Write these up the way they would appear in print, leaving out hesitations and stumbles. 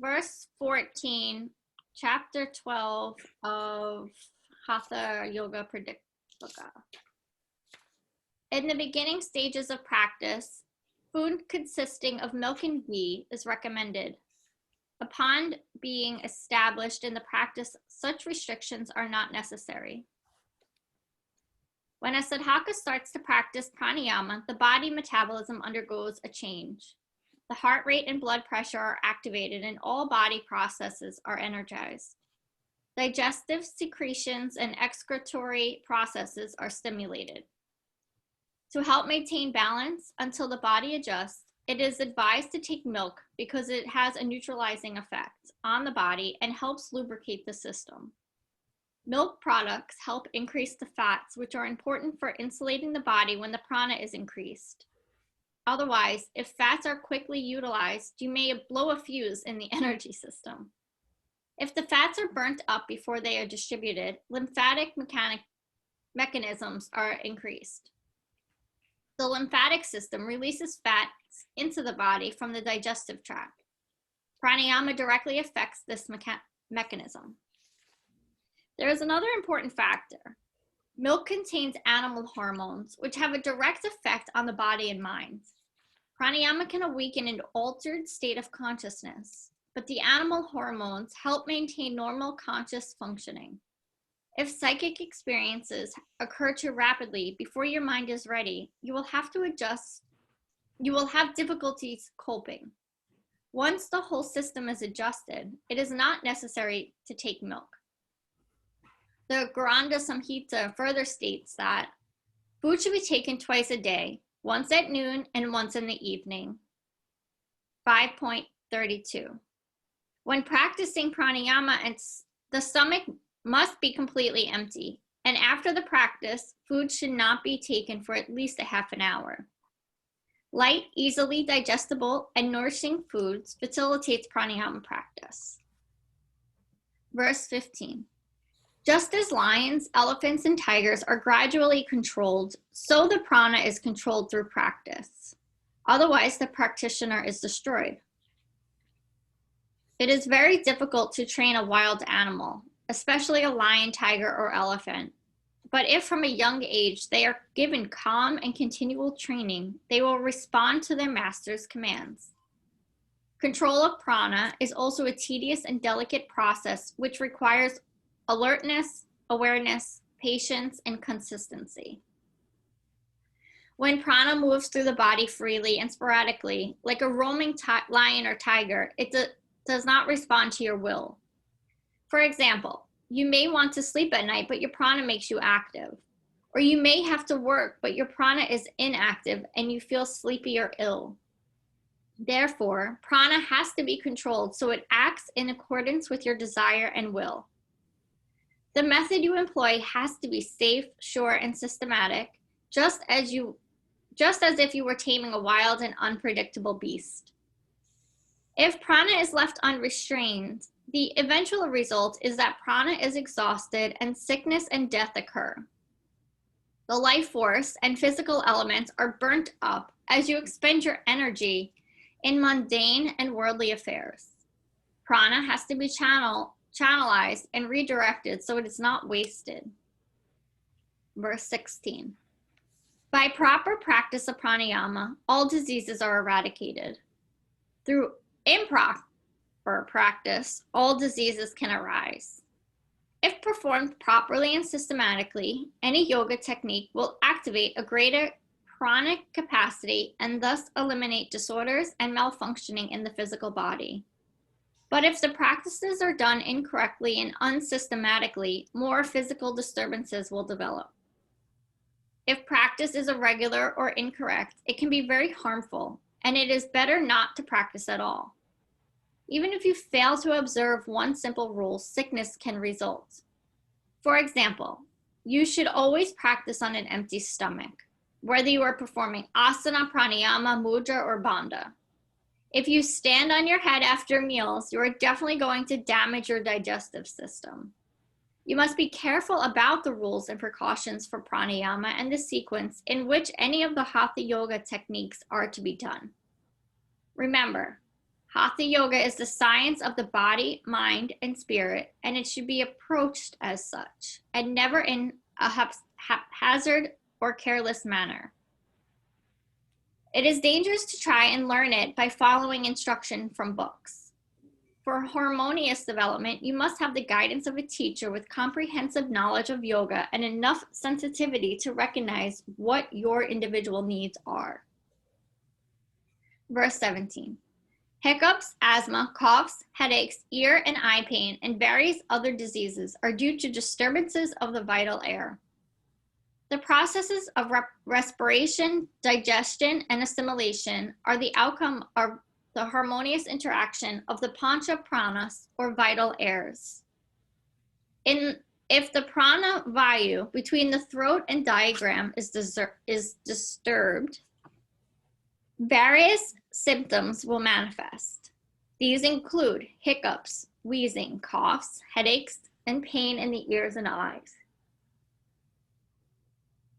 verse 14, chapter 12 of Hatha Yoga Pradipika. In the beginning stages of practice, food consisting of milk and ghee is recommended. Upon being established in the practice, such restrictions are not necessary. When a sadhaka starts to practice pranayama, the body metabolism undergoes a change. The heart rate and blood pressure are activated and all body processes are energized. Digestive secretions and excretory processes are stimulated. To help maintain balance until the body adjusts, it is advised to take milk because it has a neutralizing effect on the body and helps lubricate the system. Milk products help increase the fats, which are important for insulating the body when the prana is increased. Otherwise, if fats are quickly utilized, you may blow a fuse in the energy system. If the fats are burnt up before they are distributed, lymphatic mechanisms are increased. The lymphatic system releases fats into the body from the digestive tract. Pranayama directly affects this mechanism. There is another important factor. Milk contains animal hormones, which have a direct effect on the body and mind. Pranayama can awaken an altered state of consciousness, but the animal hormones help maintain normal conscious functioning. If psychic experiences occur too rapidly before your mind is ready, you will have to adjust. You will have difficulties coping. Once the whole system is adjusted, it is not necessary to take milk. The Granda Samhita further states that food should be taken twice a day, once at noon and once in the evening. 5.32. When practicing pranayama, the stomach must be completely empty, and after the practice, food should not be taken for at least a half an hour. Light, easily digestible, and nourishing foods facilitates pranayama practice. Verse 15. Just as lions, elephants, and tigers are gradually controlled, so the prana is controlled through practice. Otherwise, the practitioner is destroyed. It is very difficult to train a wild animal, especially a lion, tiger, or elephant. But if from a young age they are given calm and continual training, they will respond to their master's commands. Control of prana is also a tedious and delicate process which requires alertness, awareness, patience, and consistency. When prana moves through the body freely and sporadically, like a roaming lion or tiger, it does not respond to your will. For example, you may want to sleep at night, but your prana makes you active. Or you may have to work, but your prana is inactive and you feel sleepy or ill. Therefore, prana has to be controlled so it acts in accordance with your desire and will. The method you employ has to be safe, sure, and systematic, just as if you were taming a wild and unpredictable beast. If prana is left unrestrained, the eventual result is that prana is exhausted and sickness and death occur. The life force and physical elements are burnt up as you expend your energy in mundane and worldly affairs. Prana has to be channelized and redirected so it is not wasted. Verse 16. By proper practice of pranayama, all diseases are eradicated. Through improper practice, all diseases can arise. If performed properly and systematically, any yoga technique will activate a greater pranic capacity and thus eliminate disorders and malfunctioning in the physical body. But if the practices are done incorrectly and unsystematically, more physical disturbances will develop. If practice is irregular or incorrect, it can be very harmful, and it is better not to practice at all. Even if you fail to observe one simple rule, sickness can result. For example, you should always practice on an empty stomach, whether you are performing asana, pranayama, mudra, or bandha. If you stand on your head after meals, you are definitely going to damage your digestive system. You must be careful about the rules and precautions for pranayama and the sequence in which any of the hatha yoga techniques are to be done. Remember, Hatha yoga is the science of the body, mind, and spirit, and it should be approached as such, and never in a haphazard or careless manner. It is dangerous to try and learn it by following instruction from books. For harmonious development, you must have the guidance of a teacher with comprehensive knowledge of yoga and enough sensitivity to recognize what your individual needs are. Verse 17. Hiccups, asthma, coughs, headaches, ear and eye pain, and various other diseases are due to disturbances of the vital air. The processes of respiration, digestion, and assimilation are the outcome of the harmonious interaction of the pancha pranas, or vital airs. If the prana vayu between the throat and diaphragm is disturbed, various symptoms will manifest. These include hiccups, wheezing, coughs, headaches, and pain in the ears and eyes.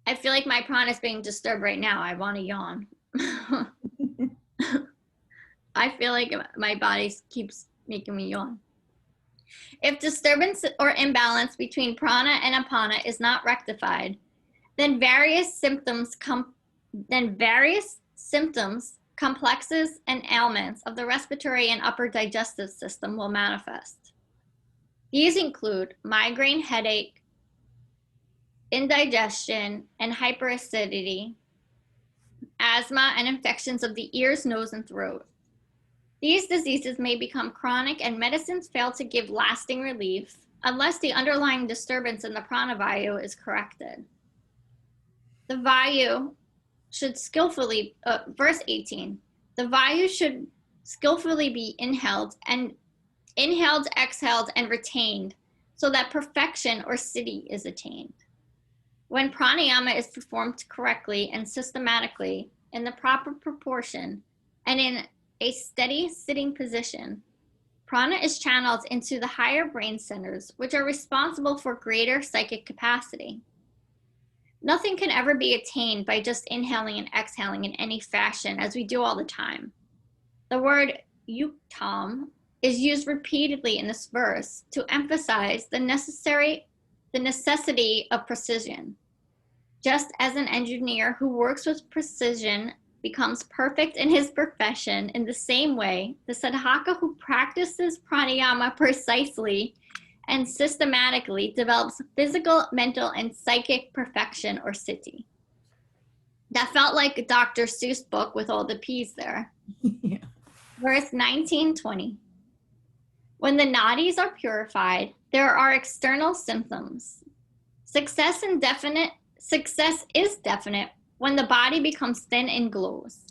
I feel like my prana is being disturbed right now. I want to yawn. I feel like my body keeps making me yawn. If disturbance or imbalance between prana and apana is not rectified, then various symptoms, complexes, and ailments of the respiratory and upper digestive system will manifest. These include migraine, headache, indigestion, and hyperacidity, asthma, and infections of the ears, nose, and throat. These diseases may become chronic, and medicines fail to give lasting relief unless the underlying disturbance in the prana vayu is corrected. The vayu should skillfully, verse 18, the vayu should skillfully be inhaled, exhaled, and retained so that perfection or siddhi is attained. When pranayama is performed correctly and systematically in the proper proportion and in a steady sitting position, prana is channeled into the higher brain centers, which are responsible for greater psychic capacity. Nothing can ever be attained by just inhaling and exhaling in any fashion, as we do all the time. The word yuktam is used repeatedly in this verse to emphasize the necessity of precision. Just as an engineer who works with precision becomes perfect in his profession, in the same way, the sadhaka who practices pranayama precisely and systematically develops physical, mental, and psychic perfection or siddhi. That felt like a Dr. Seuss book with all the P's there. Yeah. Verse 19-20. When the nadis are purified, there are external symptoms. Success is definite when the body becomes thin and glows.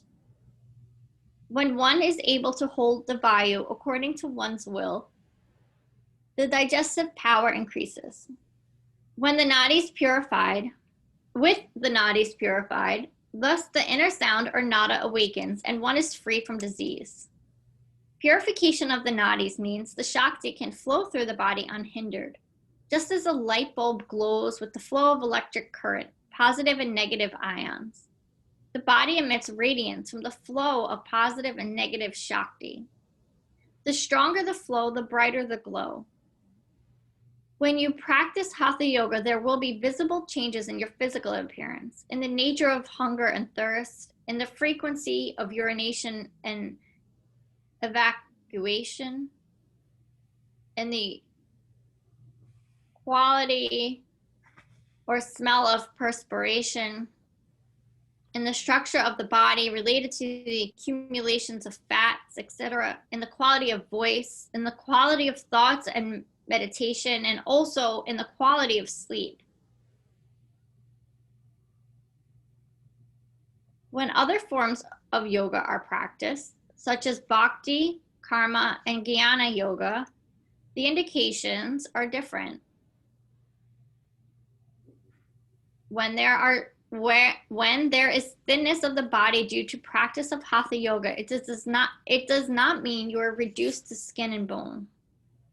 When one is able to hold the vayu according to one's will, the digestive power increases. With the nadis purified, thus the inner sound or nada awakens and one is free from disease. Purification of the nadis means the Shakti can flow through the body unhindered, just as a light bulb glows with the flow of electric current, positive and negative ions. The body emits radiance from the flow of positive and negative Shakti. The stronger the flow, the brighter the glow. When you practice Hatha Yoga, there will be visible changes in your physical appearance, in the nature of hunger and thirst, in the frequency of urination and evacuation, in the quality or smell of perspiration, in the structure of the body related to the accumulations of fats, etc., in the quality of voice, in the quality of thoughts and meditation, and also in the quality of sleep. When other forms of yoga are practiced, such as bhakti, karma, and jnana yoga, the indications are different. When there is thinness of the body due to practice of Hatha Yoga, it does not mean you are reduced to skin and bone.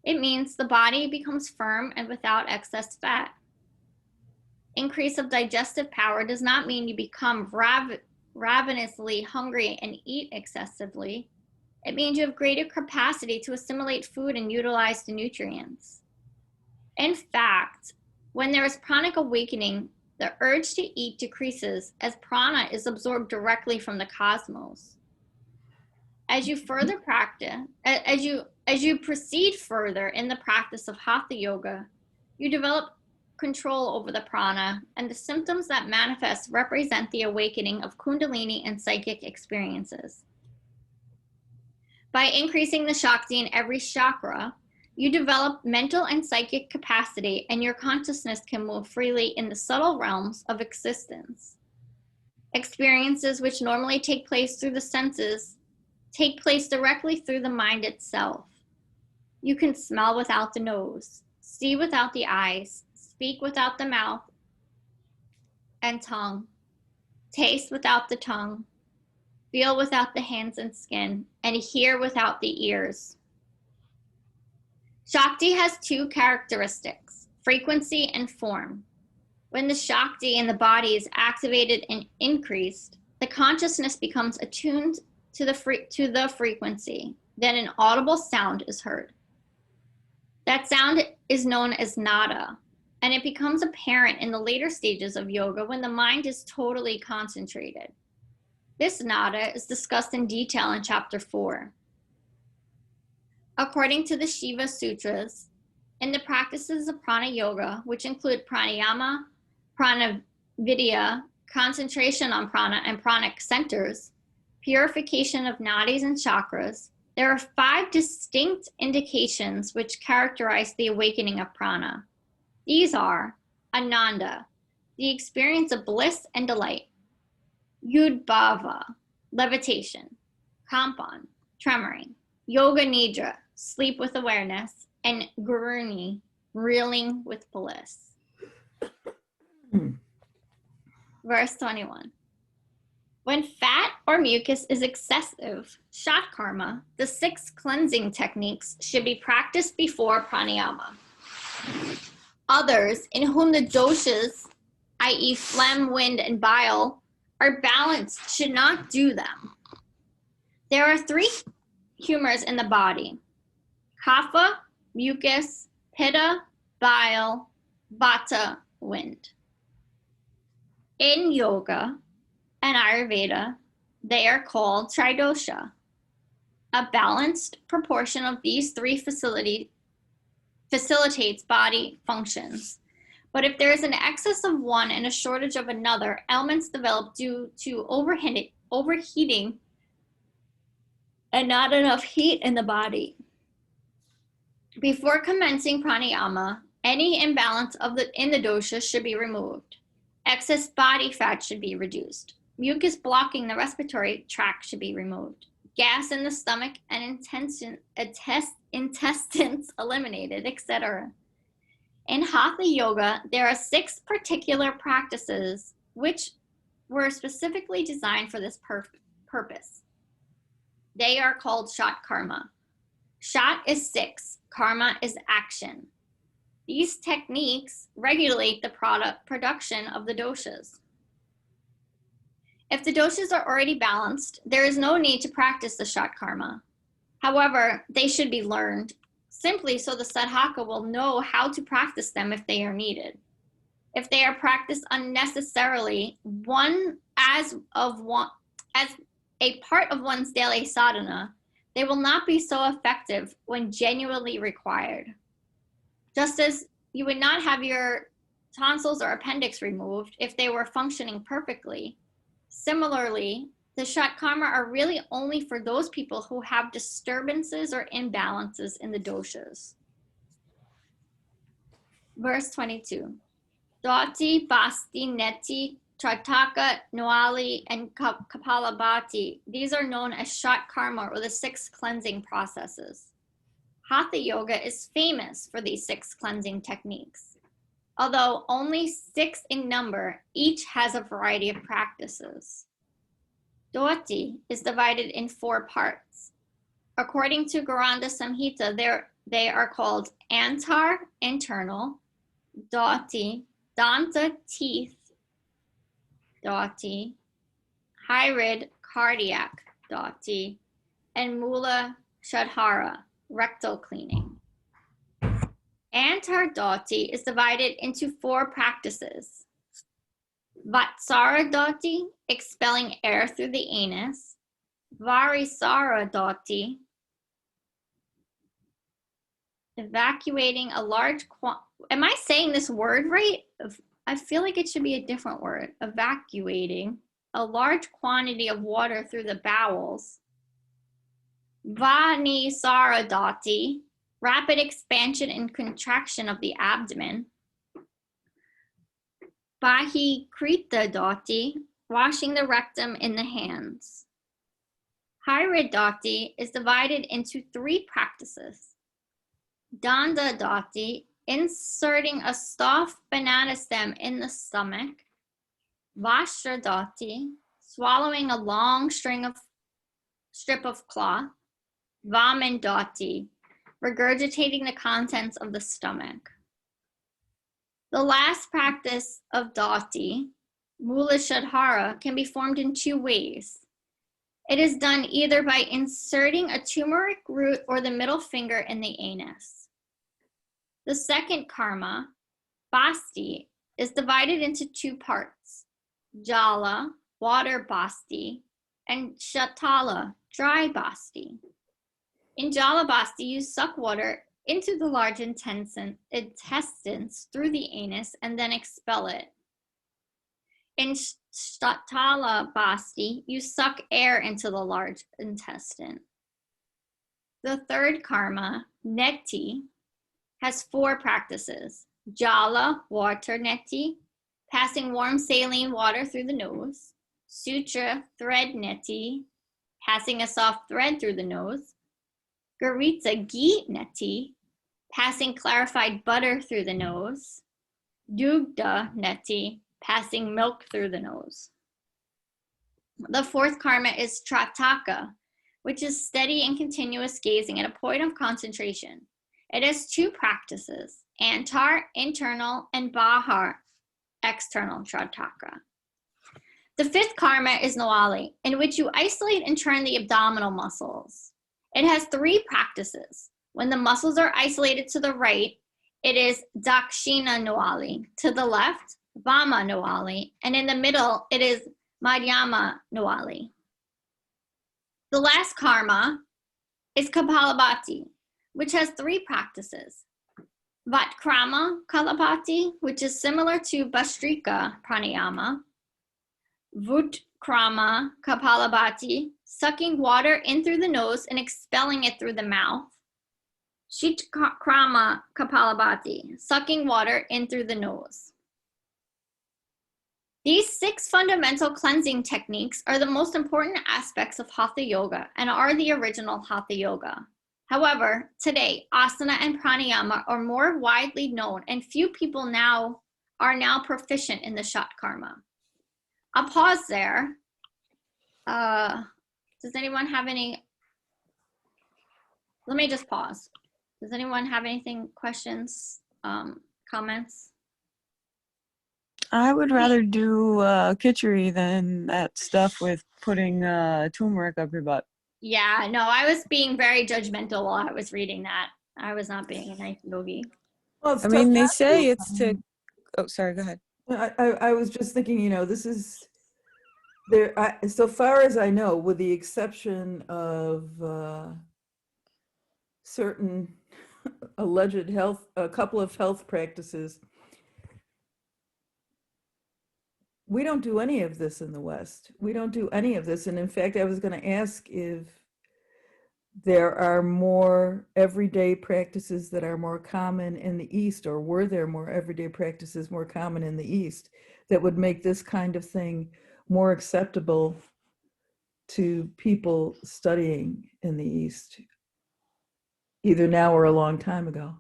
It means the body becomes firm and without excess fat. Increase of digestive power does not mean you become ravenously hungry and eat excessively. It means you have greater capacity to assimilate food and utilize the nutrients. In fact, when there is pranic awakening, the urge to eat decreases as prana is absorbed directly from the cosmos. As you further practice, as you proceed further in the practice of hatha yoga, you develop control over the prana, and the symptoms that manifest represent the awakening of kundalini and psychic experiences. By increasing the Shakti in every chakra, you develop mental and psychic capacity, and your consciousness can move freely in the subtle realms of existence. Experiences which normally take place through the senses take place directly through the mind itself. You can smell without the nose, see without the eyes, speak without the mouth and tongue, taste without the tongue, feel without the hands and skin, and hear without the ears. Shakti has two characteristics, frequency and form. When the Shakti in the body is activated and increased, the consciousness becomes attuned to the frequency. Then an audible sound is heard. That sound is known as nada, and it becomes apparent in the later stages of yoga when the mind is totally concentrated. This nada is discussed in detail in chapter 4. According to the Shiva Sutras, in the practices of prana yoga, which include pranayama, prana vidya, concentration on prana and pranic centers, purification of nadis and chakras, there are 5 distinct indications which characterize the awakening of prana. These are ananda, the experience of bliss and delight; yudbhava, levitation; kampan, tremoring; yoga nidra, sleep with awareness; and guruni, reeling with bliss. Verse 21. When fat or mucus is excessive, shat karma, the 6 cleansing techniques, should be practiced before pranayama. Others, in whom the doshas, i.e. phlegm, wind, and bile, are balanced, should not do them. There are 3 humors in the body: kapha, mucus; pitta, bile; vata, wind. In yoga and Ayurveda, they are called tridosha. A balanced proportion of these 3 facilitates body functions. But if there is an excess of one and a shortage of another, ailments develop due to overheating and not enough heat in the body. Before commencing pranayama, any imbalance in the dosha should be removed. Excess body fat should be reduced. Mucus blocking the respiratory tract should be removed. Gas in the stomach and intestines eliminated, etc. In hatha yoga, there are 6 particular practices which were specifically designed for this purpose. They are called shat karma. Shat is 6, karma is action. These techniques regulate the production of the doshas. If the doshas are already balanced, there is no need to practice the shat karma. However, they should be learned, simply so the sadhaka will know how to practice them if they are needed. If they are practiced unnecessarily, as a part of one's daily sadhana, they will not be so effective when genuinely required. Just as you would not have your tonsils or appendix removed if they were functioning perfectly, similarly, the shat karma are really only for those people who have disturbances or imbalances in the doshas. Verse 22. Dhati, Basti, Neti, Trataka, Nawali, and Kapalabhati. These are known as shat karma, or the 6 cleansing processes. Hatha yoga is famous for these 6 cleansing techniques. Although only 6 in number, each has a variety of practices. Dhoti is divided in 4 parts. According to Garanda Samhita, they are called antar, internal; dhoti, danta, teeth; dhoti, hyoid, cardiac; dhoti, and Mula Shadhara, rectal cleaning. Antardoti is divided into 4 practices. Vatsaradoti, expelling air through the anus. Varisaradoti, evacuating a large am I saying this word right? I feel like it should be a different word. Evacuating a large quantity of water through the bowels. Vanisaradati, rapid expansion and contraction of the abdomen. Bahikritadati, washing the rectum in the hands. Hyridati is divided into 3 practices. Dandadati, inserting a soft banana stem in the stomach. Vashradati, swallowing a long strip of cloth. Vamandati, regurgitating the contents of the stomach. The last practice of Dati, Mula Shadhara, can be formed in 2 ways. It is done either by inserting a turmeric root or the middle finger in the anus. The second karma, Basti, is divided into 2 parts. Jala, water Basti, and Shatala, dry Basti. In Jala Basti, you suck water into the large intestines through the anus and then expel it. In Shatala Basti, you suck air into the large intestine. The third karma, Neti, has 4 practices. Jala, water neti, passing warm saline water through the nose. Sutra, thread neti, passing a soft thread through the nose. Garitza, ghee neti, passing clarified butter through the nose. Dugda neti, passing milk through the nose. The 4th karma is Trataka, which is steady and continuous gazing at a point of concentration. It has 2 practices, Antar, internal, and Bahar, external Trataka. The 5th karma is Nawali, in which you isolate and turn the abdominal muscles. It has 3 practices. When the muscles are isolated to the right, it is Dakshina Nawali. To the left, Vama Nawali. And in the middle, it is Madhyama Nawali. The last karma is Kapalabhati, which has 3 practices. Vatkrama Kalabhati, which is similar to Bhastrika Pranayama. Vutkrama Kapalabhati, sucking water in through the nose and expelling it through the mouth. Shitkrama Kapalabhati, sucking water in through the nose. These 6 fundamental cleansing techniques are the most important aspects of Hatha Yoga and are the original Hatha Yoga. However, today, asana and pranayama are more widely known and few people are now proficient in the Shat Karma. I'll pause there. Does anyone have any? Let me just pause. Does anyone have anything, questions, comments? I would rather do kitchery than that stuff with putting turmeric up your butt. Yeah, no, I was being very judgmental while I was reading that. I was not being a nice yogi. Well, I mean, they say it's to, oh, sorry, go ahead. I was just thinking, this is there. So far as I know, with the exception of certain alleged a couple of health practices, we don't do any of this in the West. We don't do any of this. And in fact, I was going to ask if there are more everyday practices that are more common in the East, or were there more everyday practices more common in the East that would make this kind of thing more acceptable to people studying in the East, either now or a long time ago.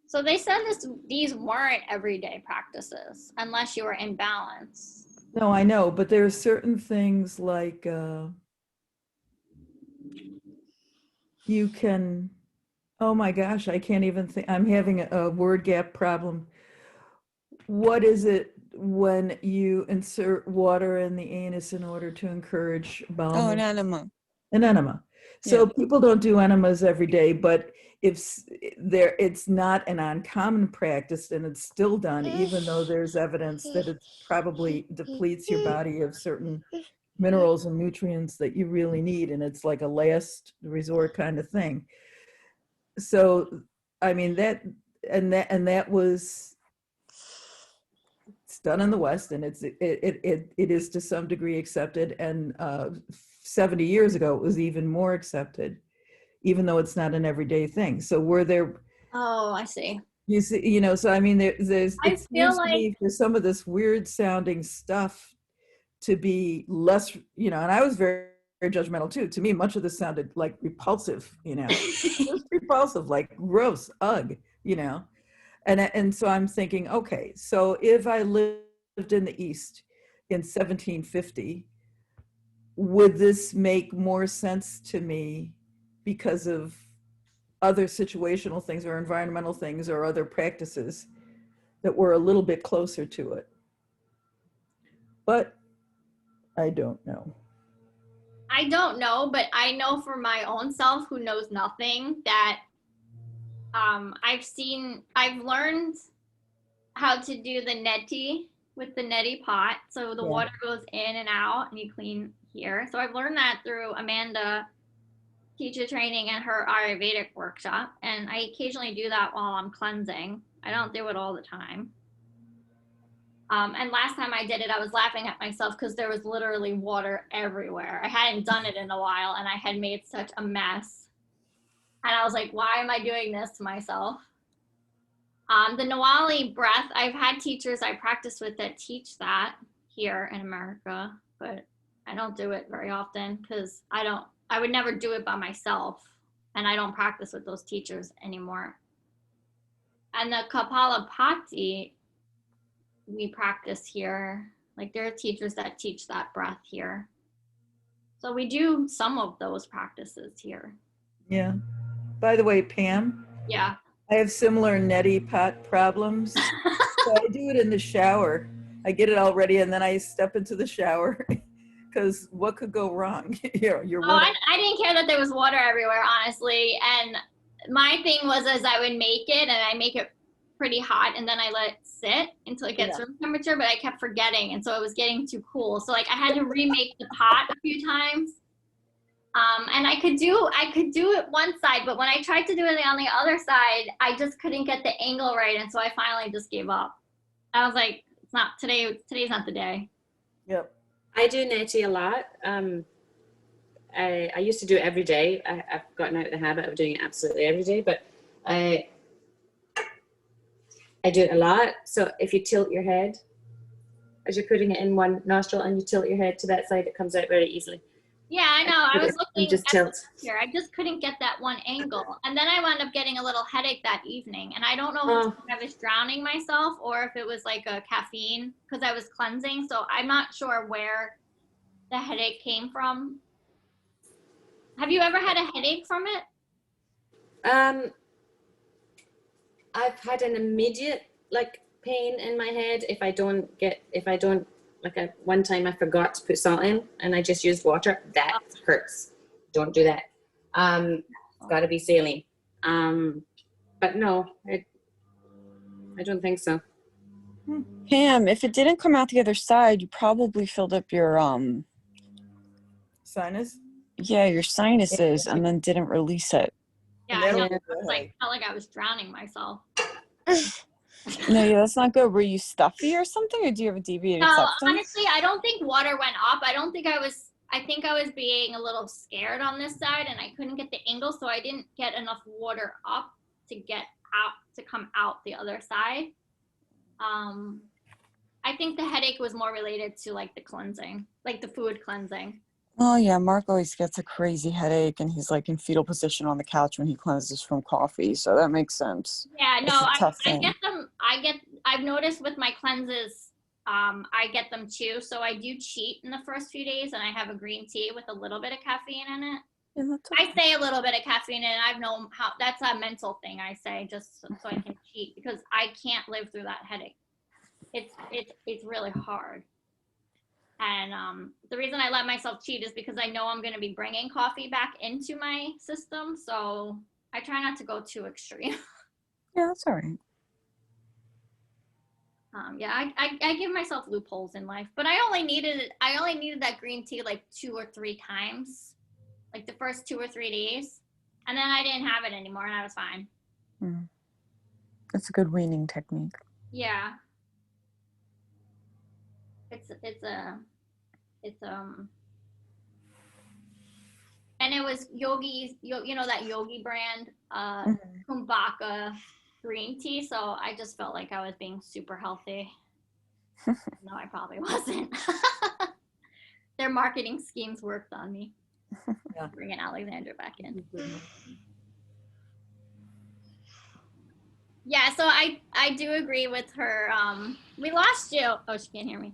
So they said these weren't everyday practices unless you were in balance. No, I know, but there are certain things like you can, oh my gosh, I can't even think, I'm having a word gap problem. What is it? when you insert water in the anus in order to encourage bowel Oh, an movement. enema. An enema. So Yeah. people don't do enemas every day, but if there, it's not an uncommon practice, and it's still done, even though there's evidence that it probably depletes your body of certain minerals and nutrients that you really need, and it's like a last resort kind of thing. So, I mean, that was, it's done in the West, and it is to some degree accepted. And 70 years ago, it was even more accepted, even though it's not an everyday thing. So were there, Oh, I see. you see, so I mean, there's, I it feel seems to me for some of this weird sounding stuff to be less, and I was very, very judgmental too. To me, much of this sounded like repulsive, just repulsive, like gross, ugh, And so I'm thinking, okay, so if I lived in the East in 1750, would this make more sense to me because of other situational things or environmental things or other practices that were a little bit closer to it? But I don't know. I don't know, but I know for my own self, who knows nothing, that I've learned how to do the neti with the neti pot. So the Yeah. water goes in and out and you clean here. So I've learned that through Amanda teacher training and her Ayurvedic workshop. And I occasionally do that while I'm cleansing. I don't do it all the time. And last time I did it, I was laughing at myself because there was literally water everywhere. I hadn't done it in a while and I had made such a mess. And I was like, why am I doing this to myself? The Nawali breath, I've had teachers I practice with that teach that here in America, but I don't do it very often because I would never do it by myself, and I don't practice with those teachers anymore. And the Kapalabhati, we practice here. Like there are teachers that teach that breath here. So we do some of those practices here. Yeah. By the way, Pam, Yeah. I have similar neti pot problems. So I do it in the shower. I get it all ready and then I step into the shower because what could go wrong? You're Oh, one. I didn't care that there was water everywhere, honestly. And my thing was as I would make it, and I make it pretty hot, and then I let it sit until it gets room temperature, but I kept forgetting, and so it was getting too cool. So like I had to remake the pot a few times. And I could do it one side, but when I tried to do it on the other side, I just couldn't get the angle right, and so I finally just gave up. I was like, it's not today. Today's not the day. Yep. I do neti a lot. I used to do it every day. I've gotten out of the habit of doing it absolutely every day, but I do it a lot. So if you tilt your head as you're putting it in one nostril and you tilt your head to that side, it comes out very easily. Yeah, I know. I was looking just at tilt. here. I just couldn't get that one angle. And then I wound up getting a little headache that evening. And I don't know if I was drowning myself or if it was like a caffeine because I was cleansing. So I'm not sure where the headache came from. Have you ever had a headache from it? I've had an immediate pain in my head if I don't one time I forgot to put salt in and I just used water. That hurts. Don't do that. It's got to be saline. But no, I don't think so. Pam, if it didn't come out the other side, you probably filled up your Sinus? yeah, your sinuses and then didn't release it. Yeah, I know. Felt like I was drowning myself. No, yeah, that's not good. Were you stuffy or something, or do you have a deviated substance? Honestly, I don't think water went up. I think I was being a little scared on this side and I couldn't get the angle, so I didn't get enough water up to come out the other side. I think the headache was more related to like the cleansing, like the food cleansing. Oh yeah, Mark always gets a crazy headache and he's like in fetal position on the couch when he cleanses from coffee, so that makes sense. Yeah, no, I get them. I've noticed with my cleanses, I get them too. So I do cheat in the first few days and I have a green tea with a little bit of caffeine in it. Yeah, I say a little bit of caffeine, and I've known how that's a mental thing. I say just so I can cheat because I can't live through that headache. it's really hard. And the reason I let myself cheat is because I know I'm going to be bringing coffee back into my system, so I try not to go too extreme. Yeah, that's all right. Yeah, I give myself loopholes in life, but I only needed that green tea like 2 or 3 times, like the first 2 or 3 days, and then I didn't have it anymore, and I was fine. That's a good weaning technique. Yeah, it's and it was Yogi's, you know, that Yogi brand, Kumbhaka green tea. So I just felt like I was being super healthy. No, I probably wasn't. Their marketing schemes worked on me. Yeah. Bringing Alexandra back in. Yeah, so I do agree with her. We lost Jill. Oh, she can't hear me.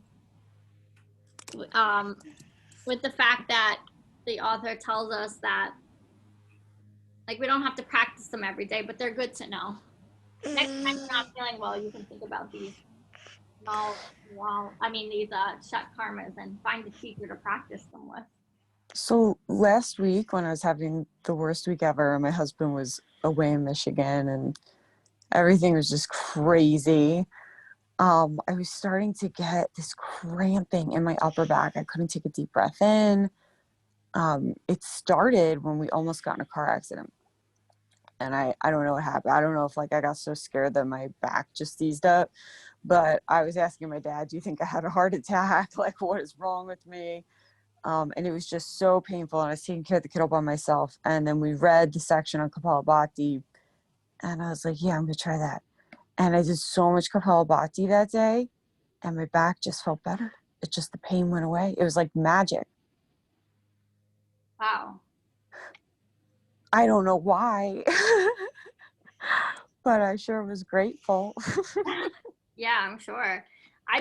With the fact that the author tells us that, like, we don't have to practice them every day, but they're good to know. Next time you're not feeling well, you can think about these these shut karmas and find a teacher to practice them with. So last week when I was having the worst week ever, my husband was away in Michigan and everything was just crazy. I was starting to get this cramping in my upper back. I couldn't take a deep breath in. It started when we almost got in a car accident. And I don't know what happened. I don't know if like I got so scared that my back just seized up. But I was asking my dad, do you think I had a heart attack? Like, what is wrong with me? And it was just so painful. And I was taking care of the kiddo by myself. And then we read the section on Kapalabhati. And I was like, yeah, I'm going to try that. And I did so much Kapalabhati that day. And my back just felt better. It just, the pain went away. It was like magic. Wow. I don't know why. But I sure was grateful. Yeah, I'm sure.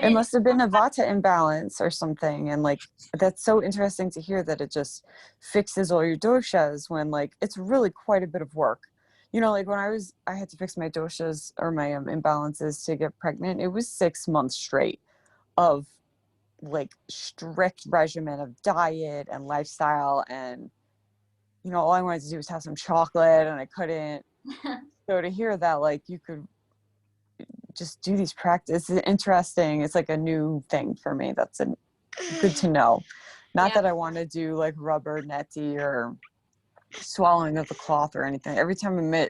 It must have been a vata imbalance or something. And like, that's so interesting to hear that it just fixes all your doshas when like, it's really quite a bit of work. You know, like when I had to fix my doshas or my imbalances to get pregnant, it was 6 months straight of like strict regimen of diet and lifestyle. And, you know, all I wanted to do was have some chocolate and I couldn't. So to hear that, like you could just do these practices, it's interesting. It's like a new thing for me. That's good to know. Not that I want to do like rubber neti or swallowing of the cloth or anything. Every time Amit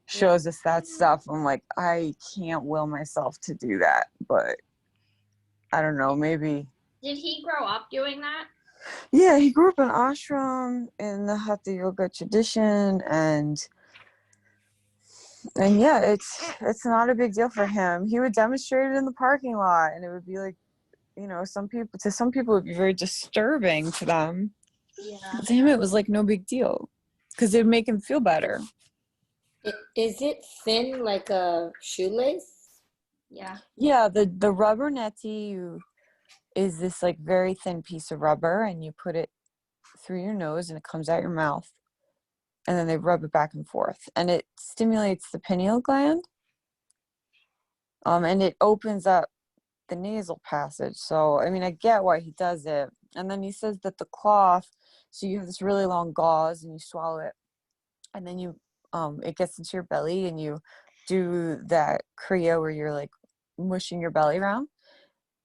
shows us that stuff, I'm like, I can't will myself to do that. But I don't know, maybe. Did he grow up doing that? Yeah, he grew up in ashram in the Hatha Yoga tradition, and yeah, it's not a big deal for him. He would demonstrate it in the parking lot, and it would be like, you know, some people it would be very disturbing to them. Yeah. But to him, it was like no big deal because it would make him feel better. Is it thin like a shoelace? Yeah. Yeah, the rubber neti is this like very thin piece of rubber, and you put it through your nose, and it comes out your mouth, and then they rub it back and forth, and it stimulates the pineal gland, and it opens up the nasal passage. So I mean, I get why he does it. And then he says that the cloth, so you have this really long gauze and you swallow it, and then you it gets into your belly, and you do that kriya where you're like mushing your belly around,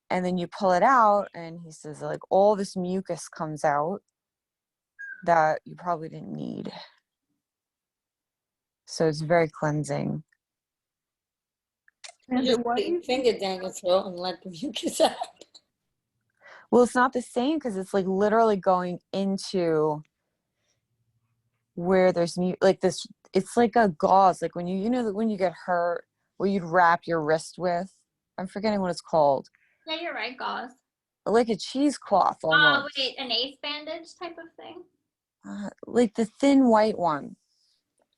and then you pull it out, and he says like all this mucus comes out that you probably didn't need. So it's very cleansing. You just put your finger down your throat and let the mucus out. Well, it's not the same because it's like literally going into where there's like this. It's like a gauze, like when you know that when you get hurt, where you'd wrap your wrist with. I'm forgetting what it's called. Yeah, you're right, gauze. Like a cheesecloth almost. Wait, an ace bandage type of thing? Like the thin white one.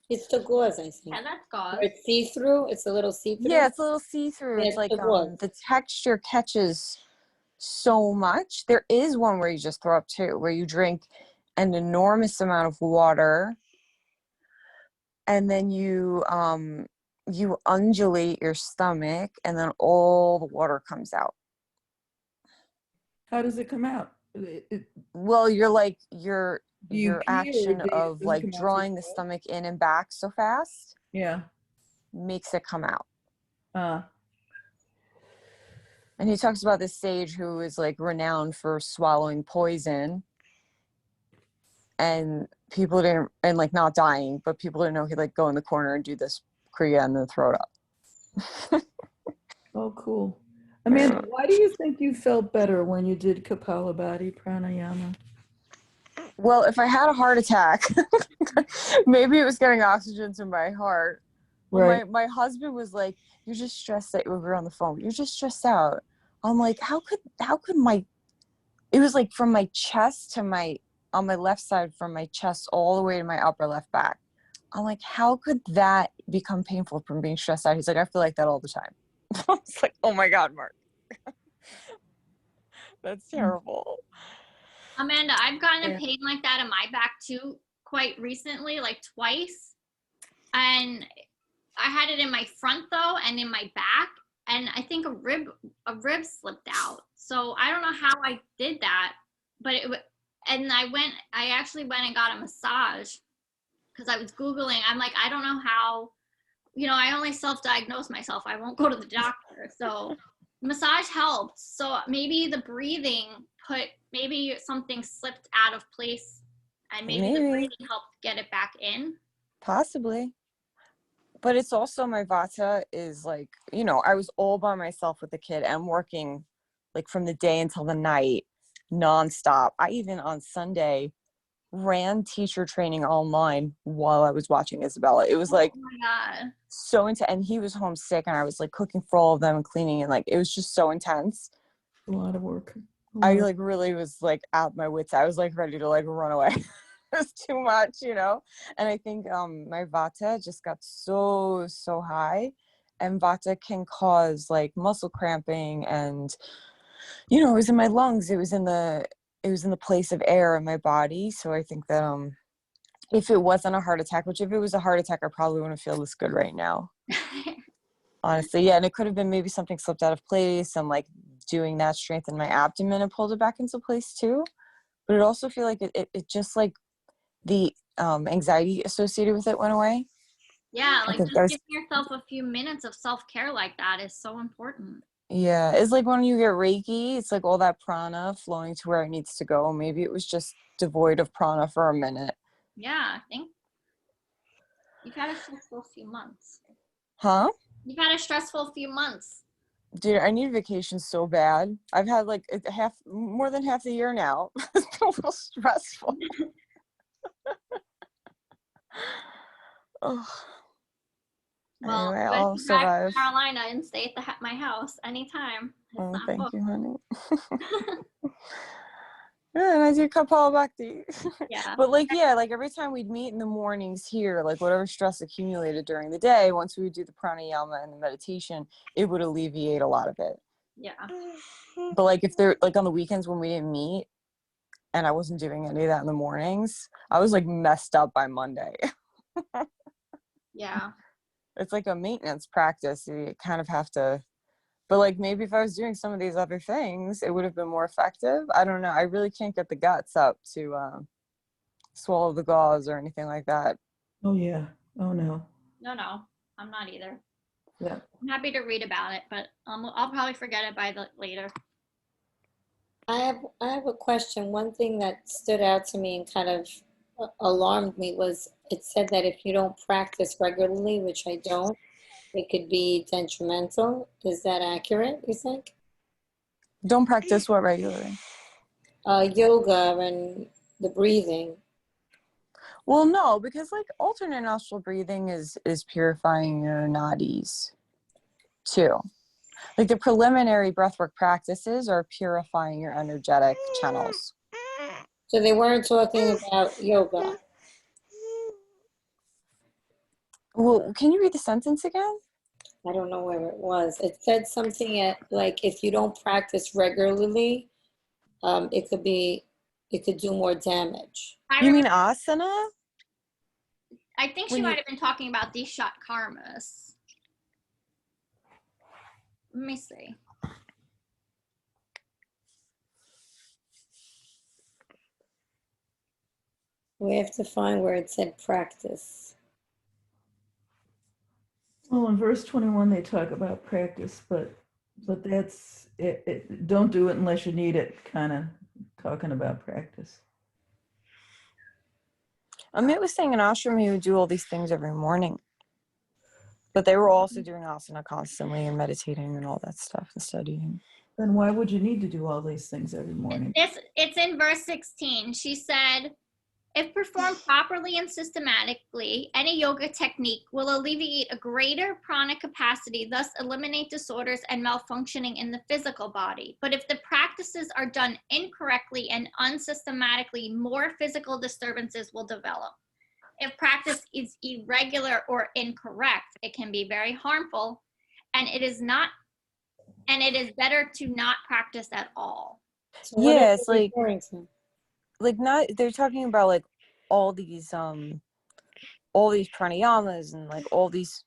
It's the gauze, I think. Yeah, that's gauze. Or it's see-through. It's a little see-through. Yeah, it's a little see-through. Yeah, It's like the gauze. the texture catches so much. There is one where you just throw up too, where you drink an enormous amount of water, and then you you undulate your stomach and then all the water comes out. How does it come out? Well, you're like your Do you pee or action does of it like come out drawing through the stomach in and back so fast Yeah. makes it come out. Uh, And he talks about this sage who is like renowned for swallowing poison, and people didn't, and like not dying, but people didn't know he'd like go in the corner and do this kriya and then throw it up. oh, cool. Amanda, why do you think you felt better when you did Kapalabhati pranayama? Well, if I had a heart attack, maybe it was getting oxygen to my heart. Well, Right. my husband was like, "You're just stressed out." We were on the phone. "You're just stressed out." I'm like, how could my, it was like from my chest to on my left side, from my chest all the way to my upper left back. I'm like, how could that become painful from being stressed out? He's like, "I feel like that all the time." I was like, oh my God, Mark. That's terrible. Amanda, I've gotten a pain like that in my back too, quite recently, like twice. And I had it in my front though, and in my back, and I think a rib slipped out. So I don't know how I did that, but and I actually went and got a massage because I was Googling. I'm like, I don't know how, I only self-diagnose myself. I won't go to the doctor. So massage helped. So maybe the breathing maybe something slipped out of place, and maybe the breathing helped get it back in. Possibly. But it's also my vata is like, I was all by myself with the kid and working like from the day until the night nonstop. I even on Sunday ran teacher training online while I was watching Isabella. It was like, oh my God, so intense. And he was homesick and I was like cooking for all of them and cleaning, and like it was just so intense. A lot of work. I like really was like out my wits. I was like ready to like run away. It was too much, and I think my vata just got so high, and vata can cause like muscle cramping, and it was in my lungs, it was in the place of air in my body. So I think that if it wasn't a heart attack, which if it was a heart attack I probably wouldn't feel this good right now. Honestly, yeah. And it could have been maybe something slipped out of place, and like doing that strengthened my abdomen and pulled it back into place too. But it also feel like it just like the anxiety associated with it went away. Yeah, like just giving yourself a few minutes of self-care like that is so important. Yeah, it's like when you get Reiki, it's like all that prana flowing to where it needs to go. Maybe it was just devoid of prana for a minute. Yeah, I think you've had a stressful few months. Huh? You've had a stressful few months. Dude, I need vacation so bad. I've had like more than half the year now. It's been a little stressful. Oh. Well, anyway, I'll survive. Carolina and stay at my house anytime. Oh, thank you, honey. Yeah, and I do Kapalabhati. Yeah. But like, yeah, like every time we'd meet in the mornings here, like whatever stress accumulated during the day, once we would do the pranayama and the meditation, it would alleviate a lot of it. Yeah. But like if they're like on the weekends when we didn't meet and I wasn't doing any of that in the mornings, I was like messed up by Monday. Yeah. It's like a maintenance practice. You kind of have to, but like maybe if I was doing some of these other things, it would have been more effective. I don't know. I really can't get the guts up to swallow the gauze or anything like that. Oh yeah. Oh no. No, I'm not either. Yeah. I'm happy to read about it, but I'll probably forget it by later. I have a question. One thing that stood out to me and kind of alarmed me was it said that if you don't practice regularly, which I don't, it could be detrimental. Is that accurate, you think? Don't practice what regularly? Yoga and the breathing. Well, no, because like alternate nostril breathing is purifying your nadis too. Like the preliminary breathwork practices are purifying your energetic channels. So they weren't talking about yoga. Well, can you read the sentence again? I don't know where it was. It said something like if you don't practice regularly, it could do more damage. You mean asana? I think she might have been talking about Dishat Karmas. Let me see. We have to find where it said practice. Well, in verse 21, they talk about practice, but that's it. Don't do it unless you need it, kind of talking about practice. Amit was saying in ashram he would do all these things every morning. But they were also doing asana constantly and meditating and all that stuff and studying. Then why would you need to do all these things every morning? It's in verse 16. She said, if performed properly and systematically, any yoga technique will alleviate a greater prana capacity, thus eliminate disorders and malfunctioning in the physical body. But if the practices are done incorrectly and unsystematically, more physical disturbances will develop. If practice is irregular or incorrect, it can be very harmful, and it is better to not practice at all. So what Yeah, are it's you like referring to? not they're talking about like all these pranayamas and like all these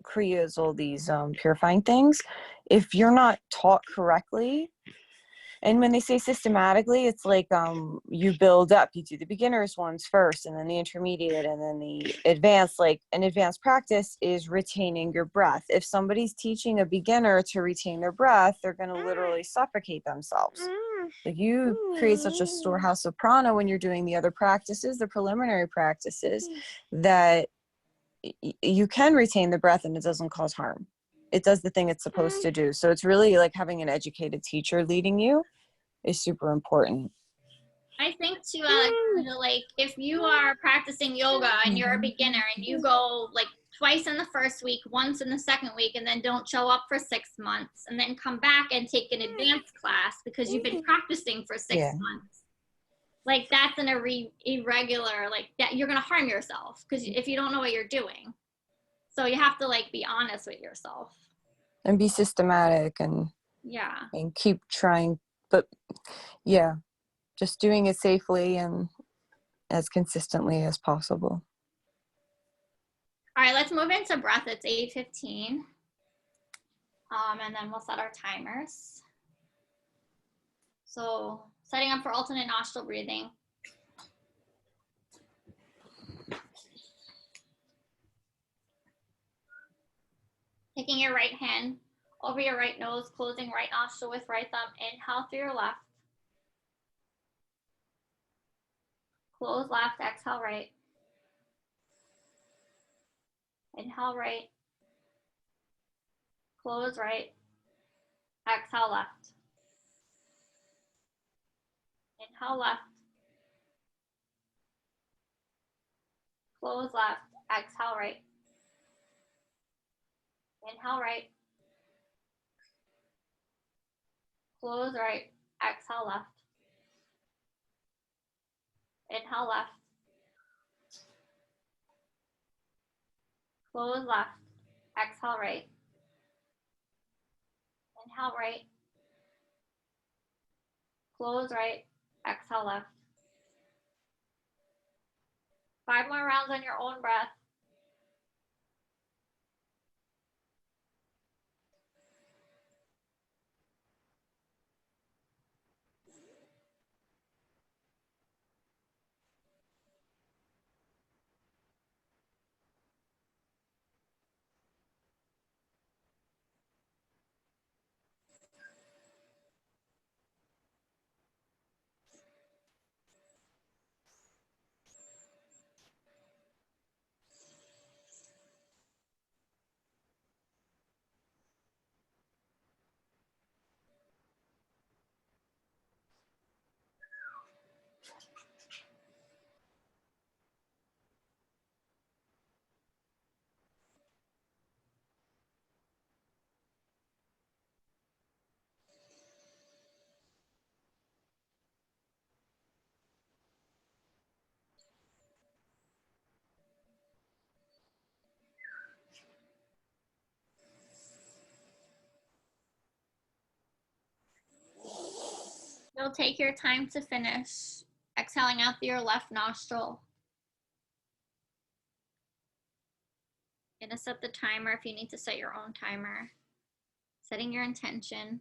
kriyas, all these purifying things. If you're not taught correctly, and when they say systematically, it's like you build up. You do the beginners ones first, and then the intermediate, and then the advanced. Like an advanced practice is retaining your breath. If somebody's teaching a beginner to retain their breath, they're going to literally suffocate themselves. Like you create such a storehouse of prana when you're doing the other practices, the preliminary practices, that you can retain the breath and it doesn't cause harm. It does the thing it's supposed to do. So it's really like having an educated teacher leading you is super important. I think too, like if you are practicing yoga and you're a beginner and you go like twice in the first week, once in the second week, and then don't show up for 6 months, and then come back and take an advanced class because you've been practicing for 6 months. Like that's an irregular, like that you're gonna harm yourself because if you don't know what you're doing. So you have to like be honest with yourself. And be systematic and keep trying. But yeah, just doing it safely and as consistently as possible. All right, let's move into breath. It's 8:15. And then we'll set our timers. So setting up for alternate nostril breathing. Taking your right hand over your right nose, closing right nostril with right thumb. Inhale through your left. Close left, exhale right. Inhale right. Close right. Exhale left. Inhale left. Close left. Exhale right. Inhale right. Close right. Exhale left. Inhale left. Close left. Exhale right. Inhale right. Close right. Exhale left. 5 more rounds on your own breath. You'll take your time to finish. Exhaling out through your left nostril. Gonna set the timer if you need to set your own timer. setting your intention.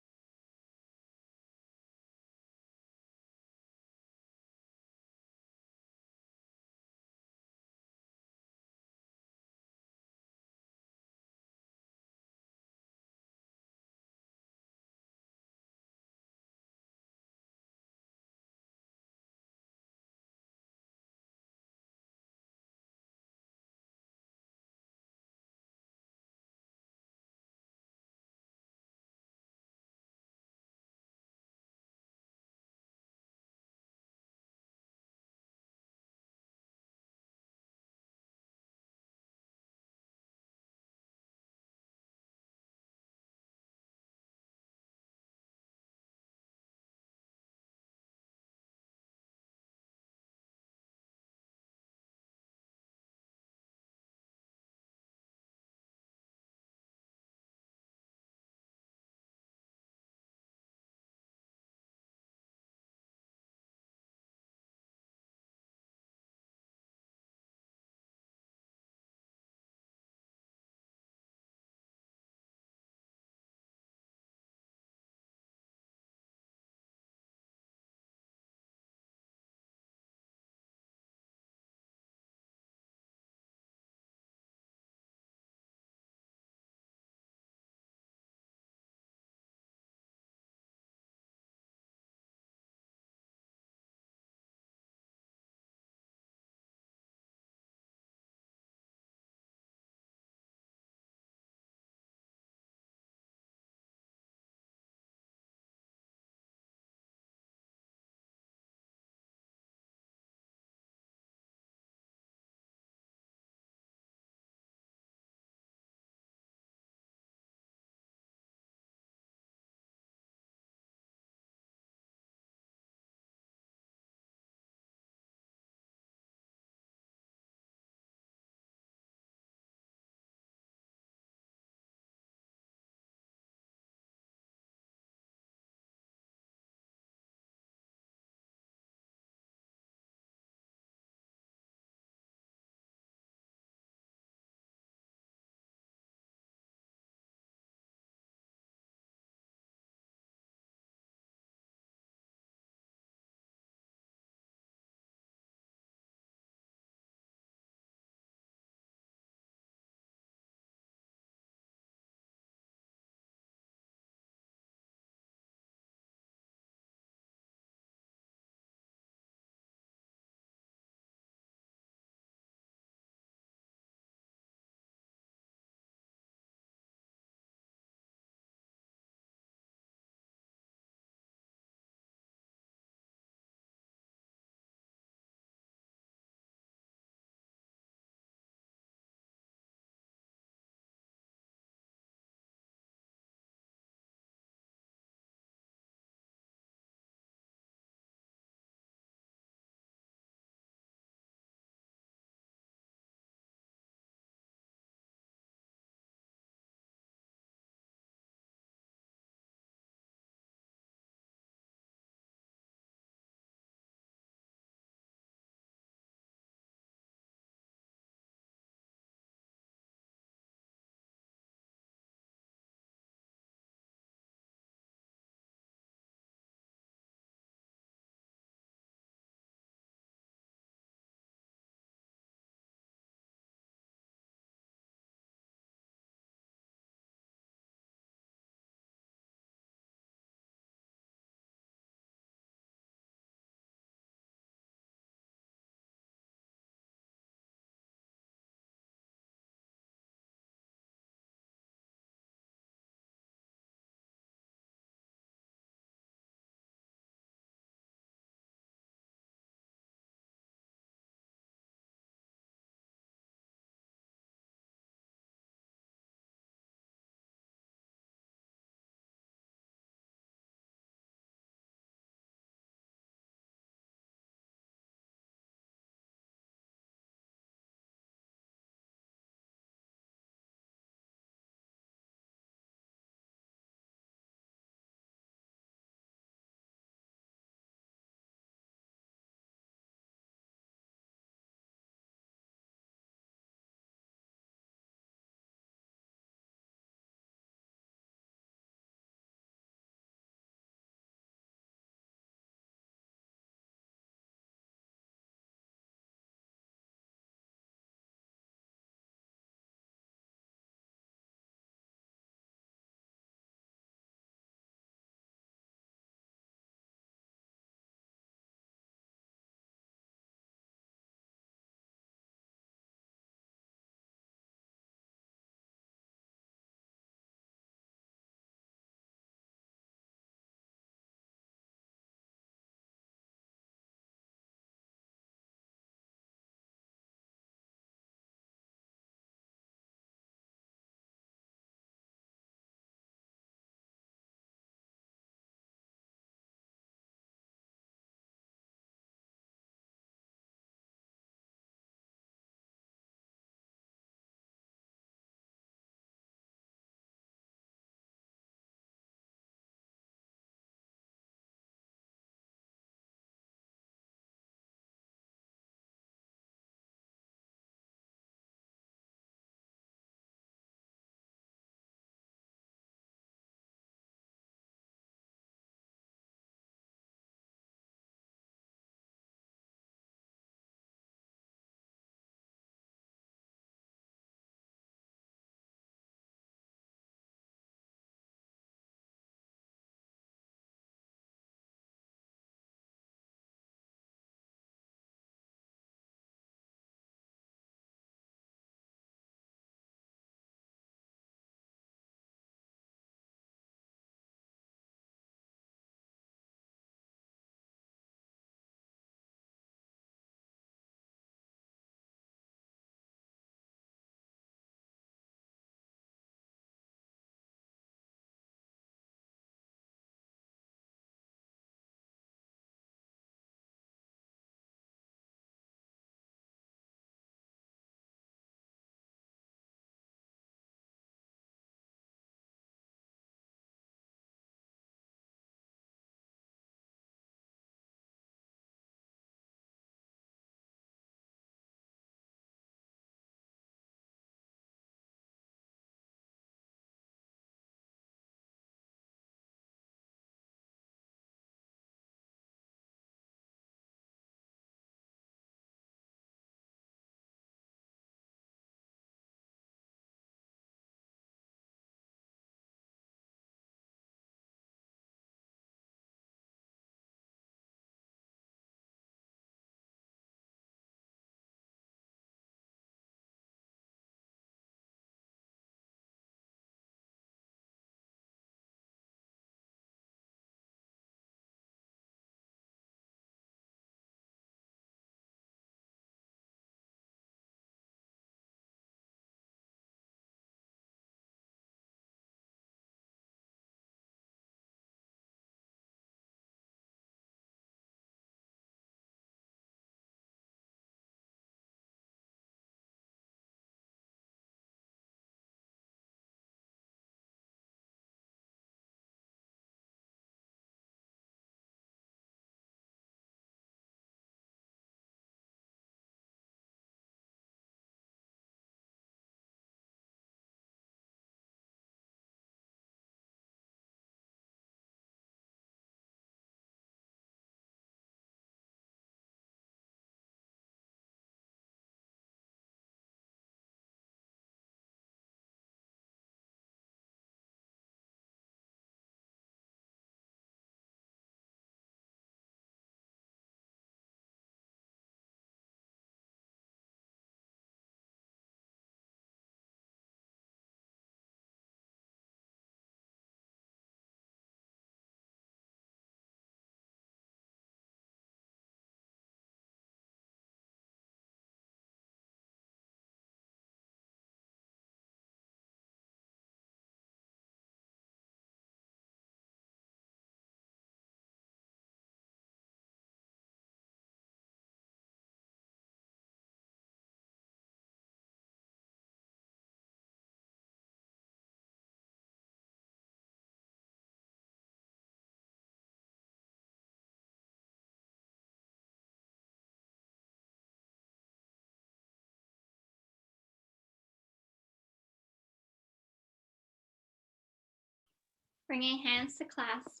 Bringing hands to clasp.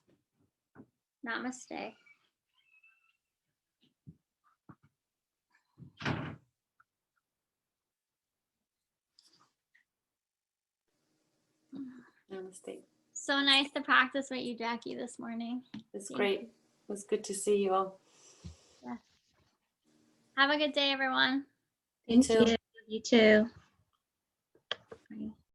Namaste. Namaste. So nice to practice with you, Jackie, this morning. It's great. It was good to see you all. Yeah. Have a good day, everyone. You too. You too. Bye.